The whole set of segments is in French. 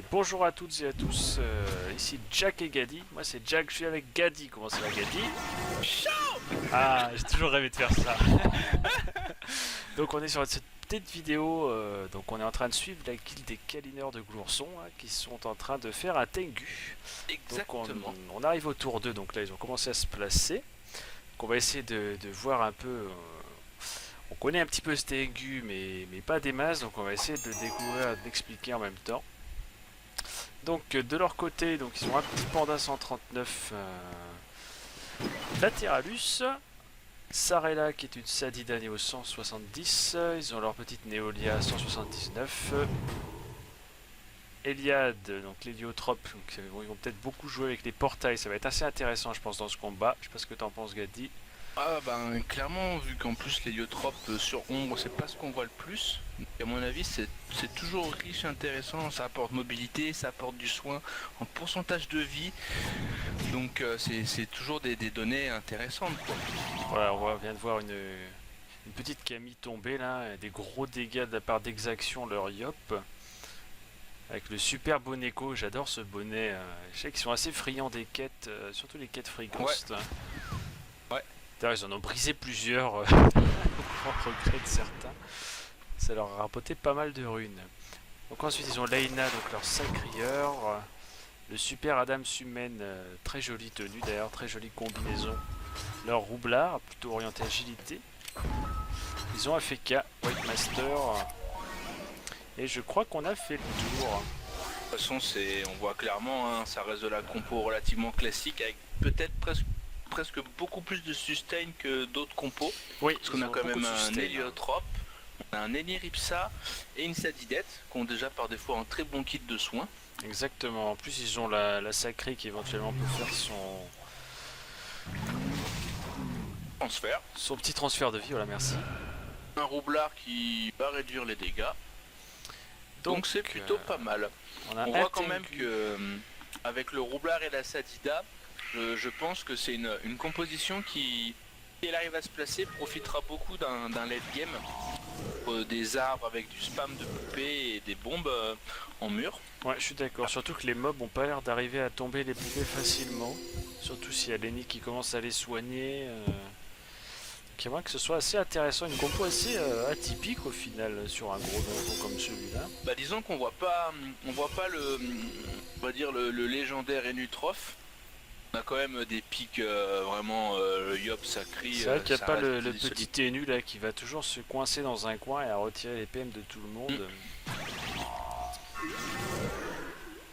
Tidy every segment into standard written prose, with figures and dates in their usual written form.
Et bonjour à toutes et à tous, ici Jack et Gadi. Moi c'est Jack, je suis avec Gadi. Comment ça va Gadi? Ah, j'ai toujours rêvé de faire ça. Donc on est sur cette petite vidéo, donc on est en train de suivre la guilde des câlineurs de Glourson hein, qui sont en train de faire un tengu. Exactement. Donc on arrive au tour 2, donc là ils ont commencé à se placer. Donc on va essayer de voir un peu... on connaît un petit peu ce tengu mais pas des masses, donc on va essayer de le découvrir et de l'expliquer en même temps. Donc de leur côté, donc ils ont un petit panda 139 Latéralus, Sarella qui est une Sadida Néo 170, ils ont leur petite Néolia 179, Eliade, donc l'héliotrope, donc ils vont peut-être beaucoup jouer avec les portails, ça va être assez intéressant je pense dans ce combat, je sais pas ce que t'en penses Gadi. Ah ben clairement, vu qu'en plus l'héliotrope sur ombre c'est pas ce qu'on voit le plus, donc à mon avis c'est toujours riche, intéressant, ça apporte mobilité, ça apporte du soin en pourcentage de vie, donc c'est toujours des données intéressantes quoi. Voilà, on vient de voir une petite Camille tomber là, des gros dégâts de la part d'Exaction, leur Yop. Avec le super Boneko, j'adore ce bonnet. Je sais qu'ils sont assez friands des quêtes, surtout les quêtes Free Ghost. Ouais. D'ailleurs, ils en ont brisé plusieurs, au grand regret de certains. Ça leur a rapporté pas mal de runes. Donc ensuite, ils ont Leïna, donc leur sacrieur. Le super Adam Sumen, très jolie tenue d'ailleurs, très jolie combinaison. Leur roublard, plutôt orienté agilité. Ils ont Afeka, White Master. Et je crois qu'on a fait le tour. De toute façon on voit clairement, hein, ça reste de la compo relativement classique avec peut-être presque beaucoup plus de sustain que d'autres compos. Oui, parce qu'on a quand même un héliotrope, on a un Eniripsa et une Sadidette qui ont déjà par défaut un très bon kit de soins. Exactement, en plus ils ont la sacrée qui éventuellement peut faire son petit transfert de vie, voilà merci. Un roublard qui va réduire les dégâts. Donc c'est plutôt pas mal. On voit quand même que avec le roublard et la Sadida, je pense que c'est une composition qui, si elle arrive à se placer, profitera beaucoup d'un late game. Des arbres avec du spam de poupées et des bombes en mur. Ouais, je suis d'accord, surtout que les mobs ont pas l'air d'arriver à tomber les poupées facilement. Surtout s'il y a Lenny qui commence à les soigner. Donc il y a moyen que ce soit assez intéressant, une compo assez atypique au final sur un gros donjon comme celui-là. Bah disons qu'on voit pas le, on va dire le légendaire Enutroph. On a quand même des pics vraiment le Yop sacré. C'est vrai qu'il n'y a pas le petit ténu là qui va toujours se coincer dans un coin et à retirer les PM de tout le monde.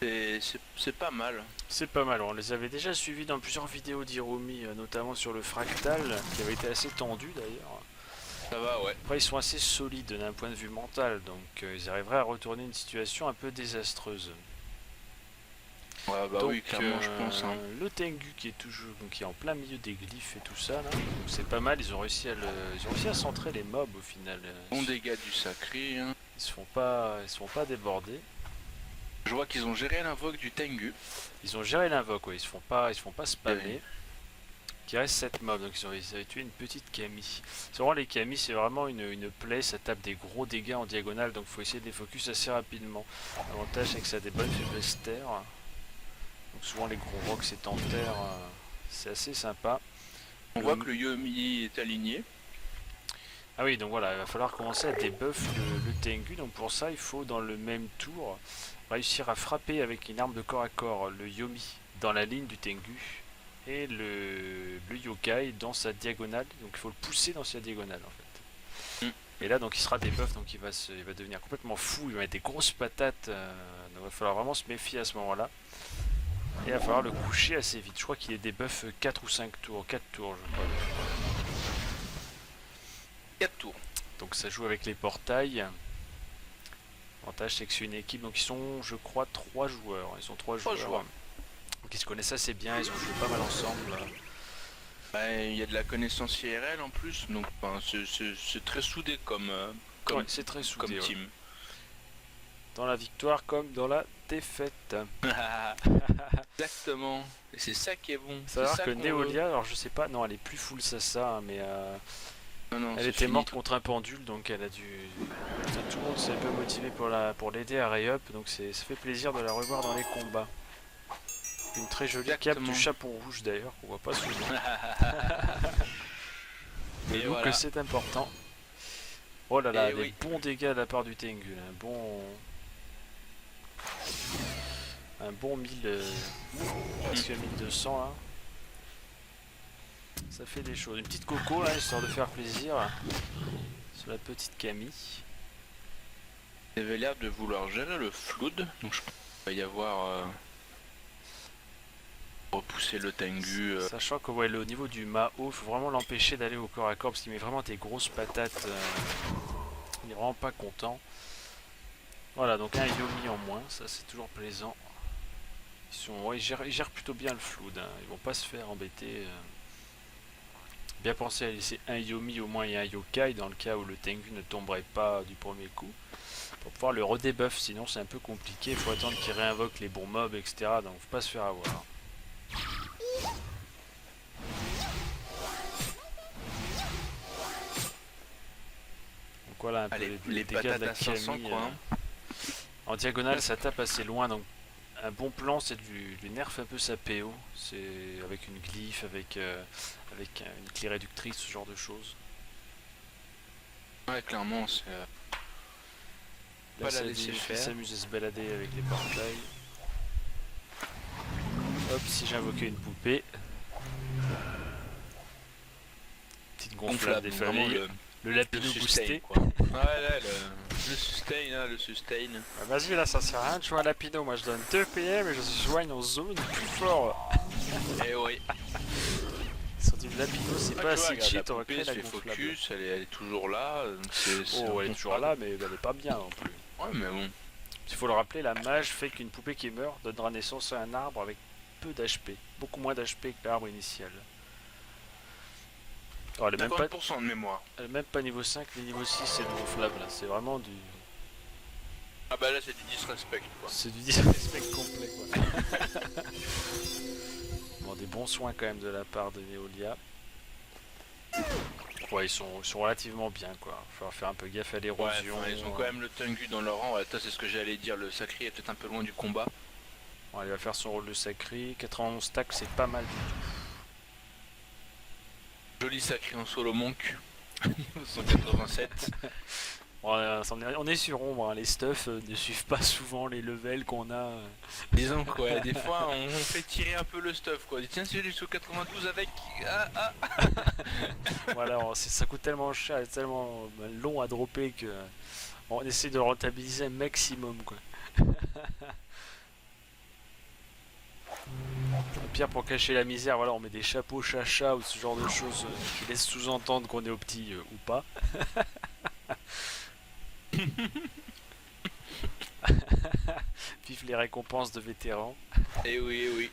C'est pas mal. C'est pas mal, on les avait déjà suivis dans plusieurs vidéos d'Hirumi, notamment sur le fractal, qui avait été assez tendu d'ailleurs. Ça va, ouais. Après ils sont assez solides d'un point de vue mental, donc ils arriveraient à retourner une situation un peu désastreuse. Ouais, bah donc, oui, clairement, je pense. Hein. Le Tengu qui est toujours, donc, qui est en plein milieu des glyphes et tout ça, là. C'est pas mal. Ils ont réussi à centrer les mobs au final. Bon dégâts du sacré. Hein. Ils se font pas déborder. Je vois qu'ils ont géré l'invoque du Tengu. Ils ont géré l'invoque, ouais. Ils se font pas spammer. Il reste 7 mobs, donc ils avaient tué une petite Camille. C'est vraiment les Camille, c'est vraiment une plaie. Ça tape des gros dégâts en diagonale, donc faut essayer de les focus assez rapidement. L'avantage c'est que ça a des bonnes faiblesses terre. Donc souvent les gros rocks c'est en terre, c'est assez sympa. On voit que le Yomi est aligné. Ah oui, donc voilà, il va falloir commencer à debuff le Tengu. Donc pour ça, il faut dans le même tour réussir à frapper avec une arme de corps à corps le Yomi dans la ligne du Tengu et le Yokai dans sa diagonale. Donc il faut le pousser dans sa diagonale en fait. Et là donc il sera debuff, donc il va devenir complètement fou, il va mettre des grosses patates. Donc il va falloir vraiment se méfier à ce moment-là. Et il va falloir le coucher assez vite. Je crois qu'il est debuff 4 ou 5 tours. 4 tours je crois. 4 tours. Donc ça joue avec les portails. L'avantage c'est que c'est une équipe, donc ils sont je crois 3 joueurs. Ils sont 3 joueurs. Donc ils se connaissent assez bien, ils ont joué pas mal ensemble. Il y a de la connaissance IRL en plus, donc c'est très soudé comme ouais, c'est très soudé, comme team. Dans la victoire comme dans la défaite. Exactement. Et c'est ça qui est bon. C'est savoir que Néolia, alors je sais pas, non elle est plus full Sasa, hein, mais Non, elle était morte contre un pendule, donc elle a dû... Tout le monde s'est un peu motivé pour l'aider à re-up, donc ça fait plaisir de la revoir dans les combats. Une très jolie cape du chapeau rouge d'ailleurs, qu'on voit pas souvent. Et donc voilà. C'est important. Oh là là, des bons dégâts de la part du Tengu, un bon 1000, presque 1200 là. Ça fait des choses. Une petite coco là, histoire de faire plaisir sur la petite Camille. Il avait l'air de vouloir gérer le flood, donc je pense qu'il va y avoir repousser le Tengu. Sachant que au niveau du Mao, il faut vraiment l'empêcher d'aller au corps à corps parce qu'il met vraiment des grosses patates. Il est vraiment pas content. Voilà, donc un Yomi en moins, ça c'est toujours plaisant. Ils gèrent plutôt bien le flood, hein. Ils vont pas se faire embêter. Bien penser à laisser un Yomi au moins et un Yokai dans le cas où le Tengu ne tomberait pas du premier coup. Pour pouvoir le redebuff, sinon c'est un peu compliqué, il faut attendre qu'il réinvoque les bons mobs, etc. Donc faut pas se faire avoir. Donc voilà un peu les dégâts de la Camille. En diagonale ça tape assez loin, donc un bon plan c'est de nerf un peu sa PO, c'est avec une glyphe, avec une clé réductrice, ce genre de choses. Ouais, clairement c'est... Pas la laisser faire. S'amuser à se balader avec les portails. Hop, si j'ai invoqué une poupée. Petite gonflade des familles. Le lapido boosté. Ouais, là, le sustain. Ah, vas-y, là, ça sert à rien de jouer un lapido. Moi, je donne 2 PM et je joigne en zone plus fort. Eh oui. Sorti de lapido, c'est pas assez cheat. On va créer la gonflade. Focus, elle est toujours là. Elle est toujours là, mais elle est pas bien non plus. Ouais, mais bon. Il faut le rappeler, la mage fait qu'une poupée qui meurt donnera naissance à un arbre avec peu d'HP. Beaucoup moins d'HP que l'arbre initial. Oh, elle est même pas de mémoire. Elle est même pas niveau 5, ni niveau 6, c'est gonflable. C'est vraiment du... Ah bah là c'est du disrespect quoi. C'est du disrespect complet quoi. Bon, des bons soins quand même de la part de Neolia. Ouais, ils sont relativement bien quoi. Il va falloir faire un peu gaffe à l'érosion. Ouais, ils ont quand même le Tengu dans leur rang. C'est ce que j'allais dire, le Sacré est peut-être un peu loin du combat. Bon, il va faire son rôle de Sacré. 91 stacks, c'est pas mal du tout. Joli Sacré en solo monk. 187. Bon, on est sur ombre, hein. Les stuffs ne suivent pas souvent les levels qu'on a. Disons quoi, des fois on fait tirer un peu le stuff quoi. Tiens, c'est jusqu'au 92 avec. Voilà, ça coûte tellement cher et tellement long à dropper que on essaie de le rentabiliser un maximum quoi. Au pire, pour cacher la misère, voilà, on met des chapeaux chacha ou ce genre de choses qui laissent sous-entendre qu'on est au petit ou pas. Vive les récompenses de vétérans. Eh oui, eh oui.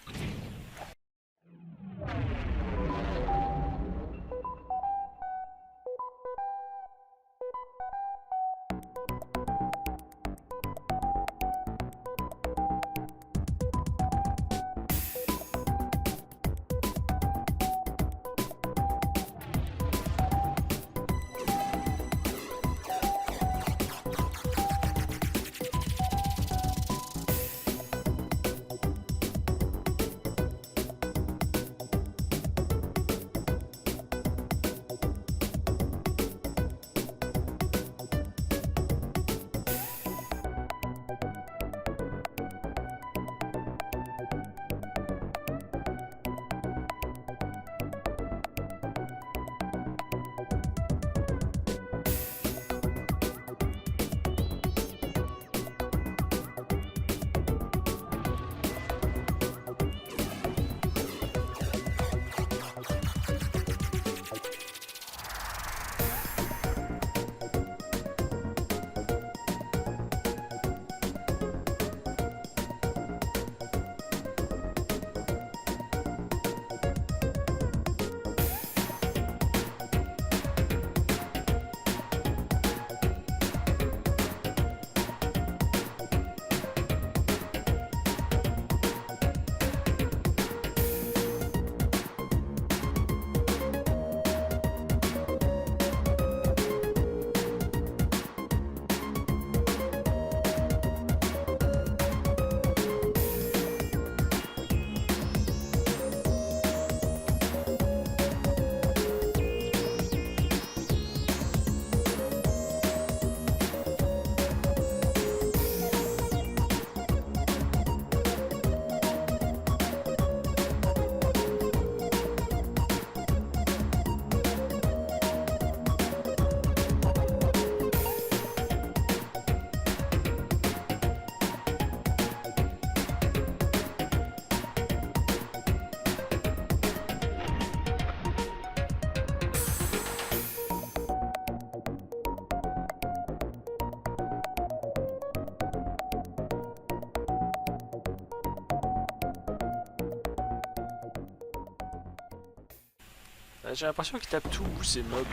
J'ai l'impression qu'ils tapent tout, ces mobs.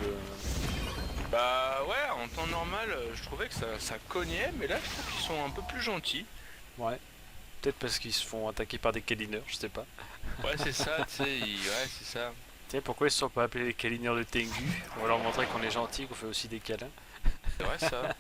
Bah ouais, en temps normal, je trouvais que ça cognait, mais là, je trouve qu'ils sont un peu plus gentils. Ouais. Peut-être parce qu'ils se font attaquer par des câlineurs, je sais pas. Ouais, c'est ça, tu sais, ouais, c'est ça. Tu sais, pourquoi ils se sont pas appelés les câlineurs de Tengu? On va leur montrer qu'on est gentil, qu'on fait aussi des câlins. C'est vrai, ça.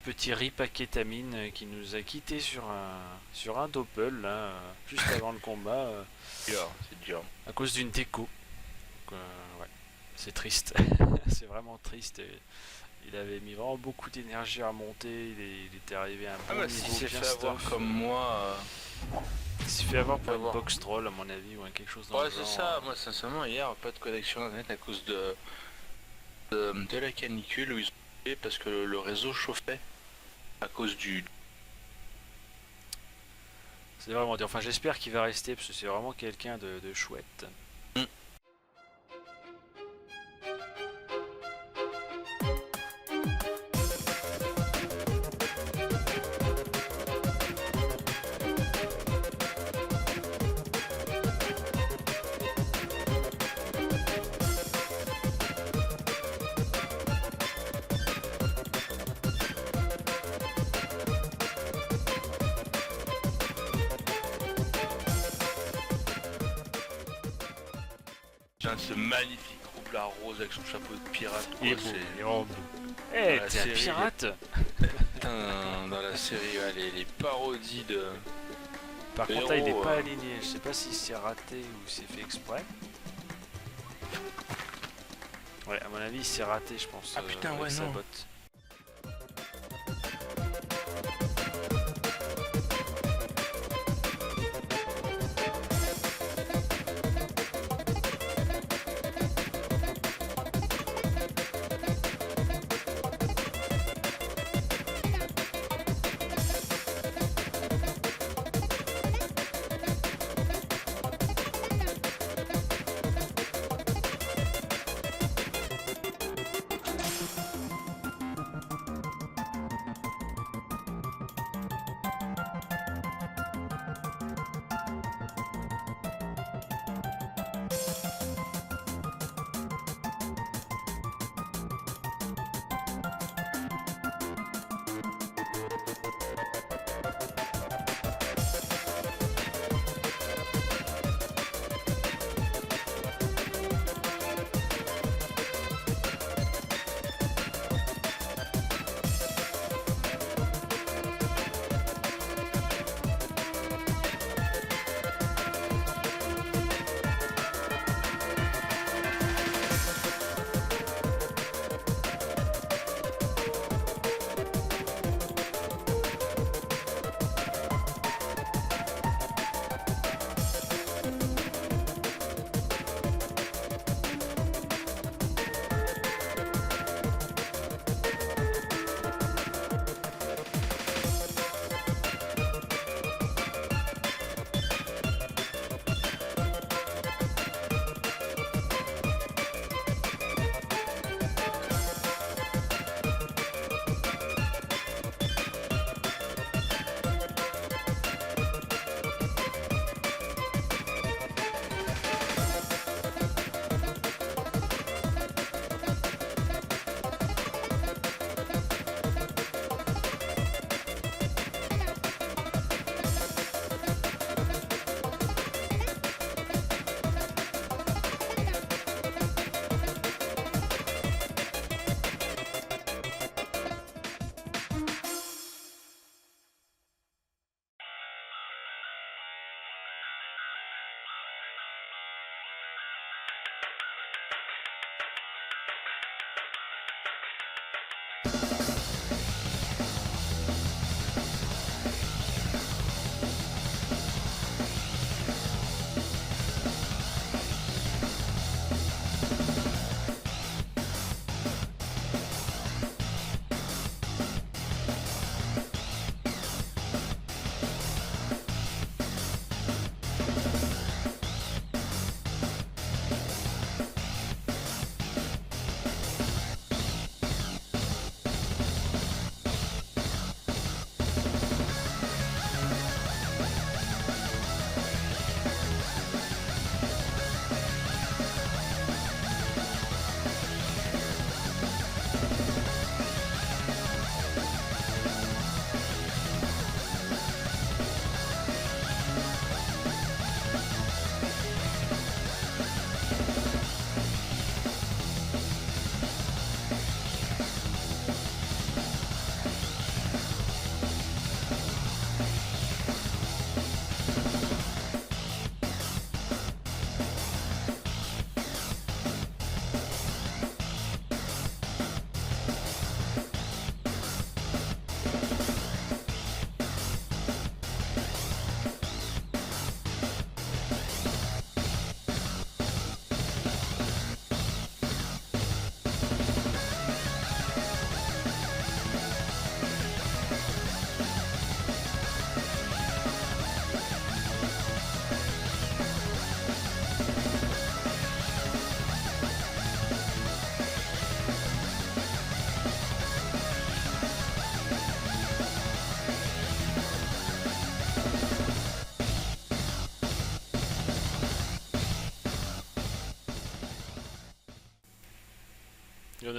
Petit ripaketamine qui nous a quitté sur un doppel là, juste avant le combat, C'est dur. à cause d'une déco. Donc, ouais, c'est triste. C'est vraiment triste. Il avait mis vraiment beaucoup d'énergie à monter. Il était arrivé à un bon niveau. Si s'est bien fait avoir stuff. comme moi. Il s'est fait avoir pour une box troll à mon avis ou quelque chose dans le genre. Ouais, c'est ça. Moi, sincèrement, hier, pas de connexion internet à cause de la canicule où ils ont fait parce que le réseau chauffait à cause du. C'est vraiment dur. Enfin, j'espère qu'il va rester parce que c'est vraiment quelqu'un de chouette. Ce magnifique roublard rose avec son chapeau de pirate. Il est beau, il est vraiment beau. Eh, t'es un pirate? Putain, dans la série, ouais, les parodies de. Par contre, là, il est pas aligné. Je sais pas si c'est raté ou c'est fait exprès. Ouais, à mon avis, c'est raté, je pense. Ah putain, ouais, non. Botte.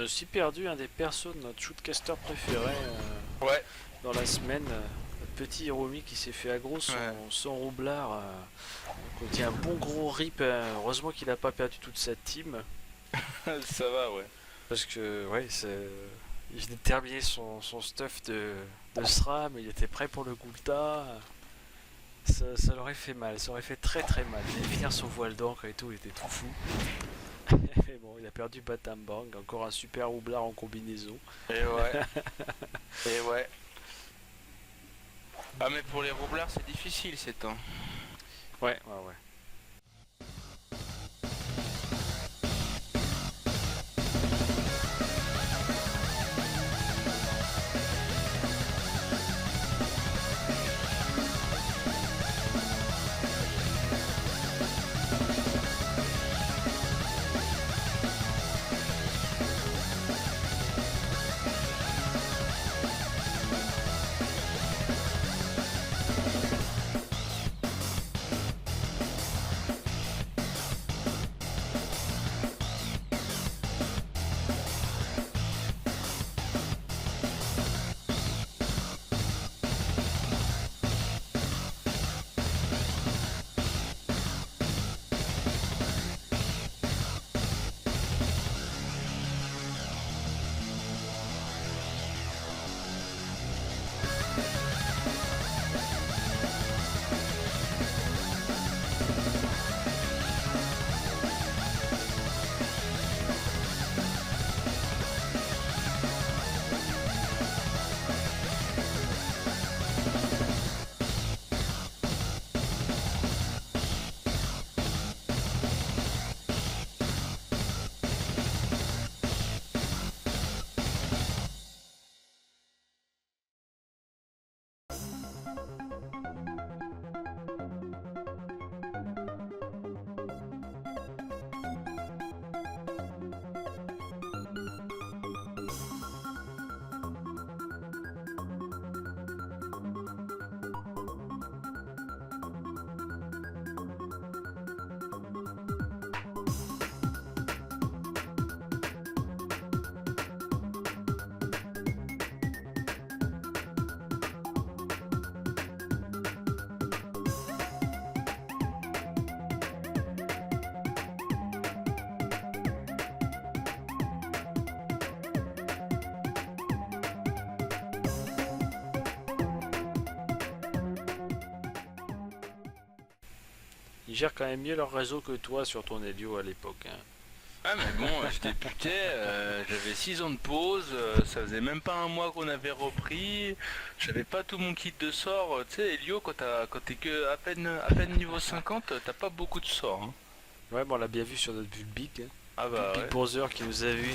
aussi perdu un des persos de notre shootcaster préféré ouais. dans la semaine. Notre petit Hiromi qui s'est fait aggro son roublard. Donc, il y a un bon gros rip. Heureusement qu'il n'a pas perdu toute sa team. Ça va, ouais. Parce que, il venait de terminer son stuff de SRAM, il était prêt pour le Gulta. Ça l'aurait fait mal, ça aurait fait très très mal. Il allait finir son voile d'encre et tout, il était tout fou. Mais bon, il a perdu Batambang, encore un super roublard en combinaison. Et ouais. Et ouais. Ah, mais pour les roublards, c'est difficile ces temps. Ouais. Ils gèrent quand même mieux leur réseau que toi sur ton Helio à l'époque. Hein. Ah mais bon, je débutais, j'avais 6 ans de pause, ça faisait même pas un mois qu'on avait repris, j'avais pas tout mon kit de sorts, tu sais Elio quand t'es que à peine niveau 50, t'as pas beaucoup de sorts. Hein. Ouais, bon, on l'a bien vu sur notre bulle Big. Hein. Ah bah Big ouais. Brother qui nous a vu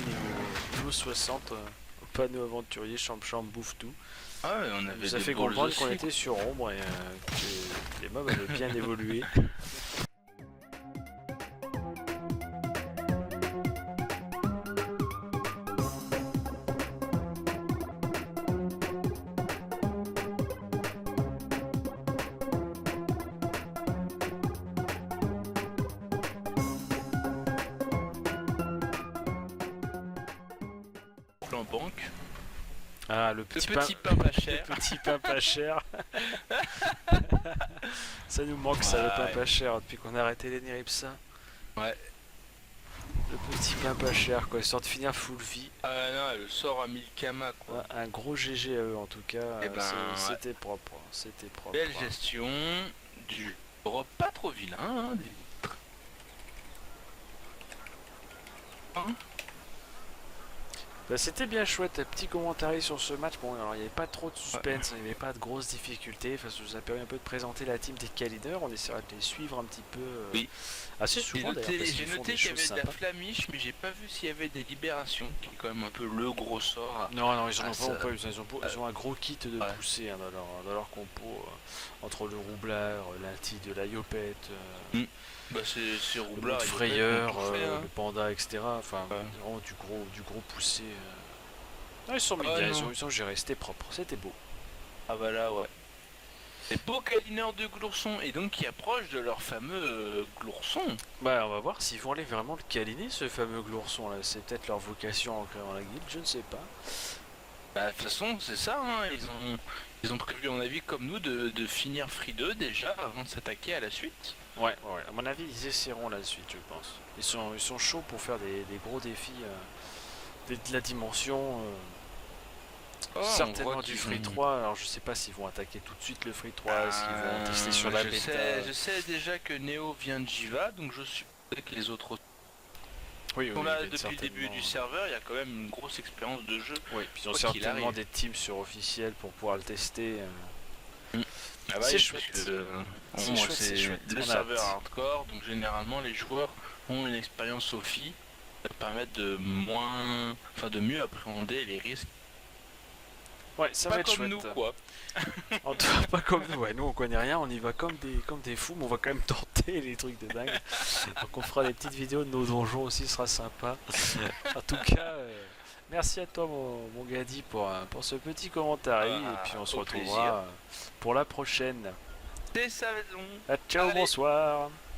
niveau 60, au panneau aventurier, champ bouffe tout. Ah ouais, on avait ça des fait balls comprendre aussi. qu'on était sur ombre et que les mobs avaient bien évolué. En banque. Ah, le petit pain pas cher. Le petit pain pas cher. Ça nous manque ça, le pain pas cher, depuis qu'on a arrêté les Niripsa. Ouais. Le petit pain pas cher, quoi, histoire de finir full vie. Ah non, le sort à 1000 kama, quoi. Un gros GG à eux, en tout cas. C'était propre. C'était propre. Belle gestion du drop pas trop vilain. Hein, Bah, c'était bien chouette, petit commentaire sur ce match. Bon, alors il n'y avait pas trop de suspense, il n'y avait pas de grosses difficultés. Enfin, ça nous a permis un peu de présenter la team des Kaliders. On essaiera de les suivre un petit peu assez souvent. J'ai noté qu'il y avait de la flamiche, mais j'ai pas vu s'il y avait des libérations, qui est quand même un peu le gros sort. Non, ils en ont pas eu. Ils ont un gros kit de poussée hein, dans leur compo. Entre le roublard, l'anti de la Yopette. Bah c'est roublard, le frayeur, le panda, etc. Enfin, vraiment du gros poussé. Non, ils sont mis bien, ils ont géré, c'était propre, c'était beau. Ah bah là, ouais. des beaux câlineurs de gloursons et donc qui approchent de leur fameux glourson. Bah on va voir s'ils vont aller vraiment le câliner ce fameux glourson là, c'est peut-être leur vocation en créant la guilde, je ne sais pas. Bah de toute façon c'est ça, hein. Ils ont prévu à mon avis comme nous de finir Free 2 déjà avant de s'attaquer à la suite. Ouais, à mon avis ils essaieront la suite je pense. Ils sont chauds pour faire des gros défis de la dimension. Certainement du Free 3, alors je sais pas s'ils vont attaquer tout de suite le Free 3, s'ils vont tester sur la bêta. Je sais déjà que Neo vient de Jiva, donc je suppose que les autres oui, sont là depuis le début du serveur, il y a quand même une grosse expérience de jeu. Oui, puis ils ont certainement des teams sur officiel pour pouvoir le tester. Ah bah c'est chouette. C'est le serveur hardcore, donc généralement les joueurs ont une expérience Sophie, ça permet de mieux appréhender les risques. Ouais, ça va être chouette. Nous, quoi. En tout cas, pas comme nous. Ouais, nous on connaît rien, on y va comme des fous, mais on va quand même tenter les trucs de dingue. Donc on fera des petites vidéos de nos donjons aussi, ce sera sympa. En tout cas, merci à toi mon Gadi pour ce petit commentaire. Et puis on se retrouvera pour la prochaine. Des salons. Ciao, bonsoir.